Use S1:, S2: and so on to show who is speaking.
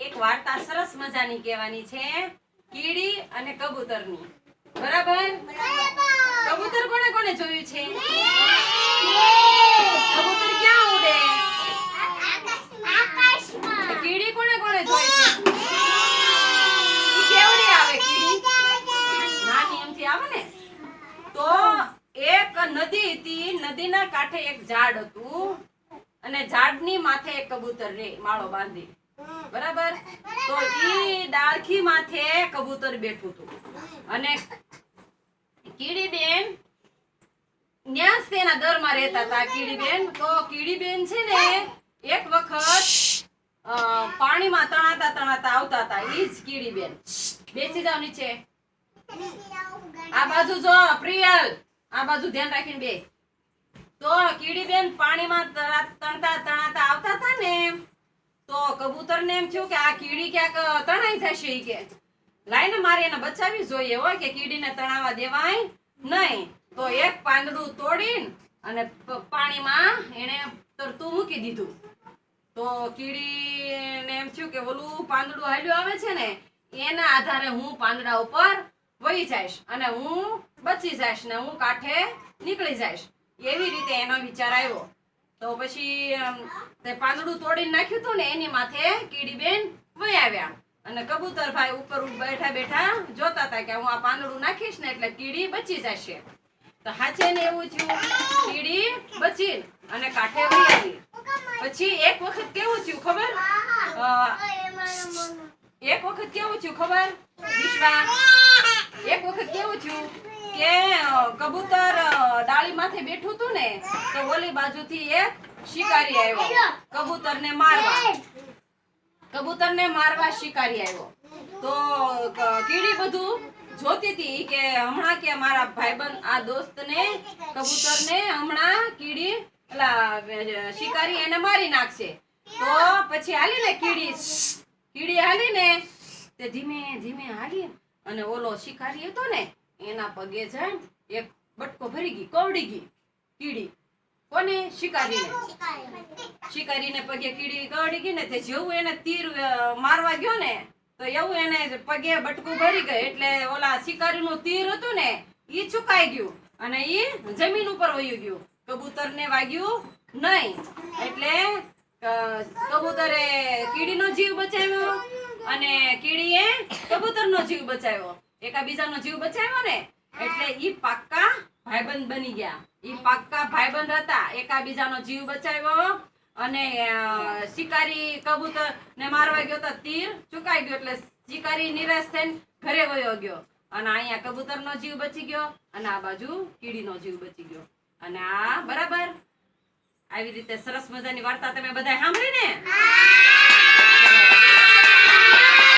S1: એક વાર્તા સરસ મજાની કહેવાની છે કીડી અને કબૂતરની. બરાબર? કબૂતર કોણે કોણે જોયું છે? કબૂતર ક્યાં ઉડે? આકાશમાં. કીડી કોણે કોણે જોઈ છે? ઈ કેવડી આવે કીડી? નાની એમથી આવે ને. તો એક નદી હતી, નદીના કાંઠે એક ઝાડ હતું અને ઝાડની માથે એક કબૂતર રે માળો બાંધી. બરાબર? તો ઈ ડાળખી માથે કબૂતર બેઠું હતું અને કીડીબેન ન્યાસ તેના દરમાં રહેતા હતા. કીડીબેન તો કીડીબેન છે ને એક વખત પાણીમાં તણાતા આવતા હતા. ઈ જ કીડીબેન. બેસી જાવ નીચે. આ બાજુ જો પ્રિયલ, આ બાજુ ધ્યાન રાખીને બે. તો કીડીબેન પાણીમાં તણાતા આવતા હતા ને તો કબૂતરને એમ થયું કે આ કીડી ક્યાંક તણાઈ જશે. ઈ કે લાઈને મારે એને બચાવવી જોઈએ હોય કે કીડીને તણાવા દેવાય નહીં. તો એક પાંદડું તોડીને અને પાણીમાં એને તરતું મૂકી દીધું. તો કીડીને એમ થયું કે ઓલું પાંદડું હાલ્યું આવે છે ને એના આધારે હું પાંદડા ઉપર વહી જઈશ અને હું બચી જઈશ ને હું કાંઠે નીકળી જઈશ. એવી રીતે એનો વિચાર આવ્યો. તો પછી તે પાંદડું તોડીને નાખ્યું હતું ને એની માથે કીડીબેન વહી આવ્યા અને કબૂતરભાઈ ઉપર બેઠા બેઠા જોતા હતા કે હું આ પાંદડું નાખીશ ને એટલે કીડી બચી જશે. તો હાચે ને એવું થયું, કીડી બચી અને કાંઠે વહી આવી. પછી એક વખત કેવું થયું ખબર? વિશ્વા, એક વખત કેવું થયું કે કબૂતર ડાળી માથે બેઠું હતું ને તો ઓલી બાજુથી એક શિકારી આવ્યો કબૂતરને મારવા શિકારી આવ્યો. તો કીડી બધું જોતી હતી કે હમણાં કે મારા ભાઈબંધ આ દોસ્તને કબૂતરને હમણાં કીડી શિકારી એને મારી નાખશે. તો પછી હાલી ને કીડી હાલી ને તે ધીમે ધીમે હાલી અને ઓલો શિકારી હતો ને એના પગે જઈને એક બટકો ભરી ગઈ, કવડી ગઈ કીડી. કોને? શિકારીને પગે કીડી કવડી ગઈ ને તે જેવું એને તીર મારવા ગયો ને તો એવું એને પગે બટકું ભરી ગયું એટલે ઓલા શિકારીનું તીર હતું ને ઈ ચુકાઈ ગયું અને ઈ જમીન ઉપર વયું ગયું. કબૂતરને વાગ્યું નહીં એટલે કબૂતરે કીડીનો જીવ બચાવ્યો અને કીડીએ કબૂતરનો જીવ બચાવ્યો. એકાબીજાનો જીવ બચાવ્યો ને એટલે ઈ પાક્કા ભાઈબંધ બની ગયા. ઈ પાક્કા ભાઈબંધ હતા. એકાબીજાનો જીવ બચાવ્યો અને શિકારી કબૂતર ને મારવા ગયો તો તીર ચુકાઈ ગયો એટલે શિકારી નિરાશ થઈને ઘરે વયો ગયો અને અહીંયા કબૂતરનો જીવ બચી ગયો અને આ બાજુ કીડીનો જીવ બચી ગયો. અને આ બરાબર આવી રીતે સરસ મજાની વાર્તા તમે બધા સાંભળી ને?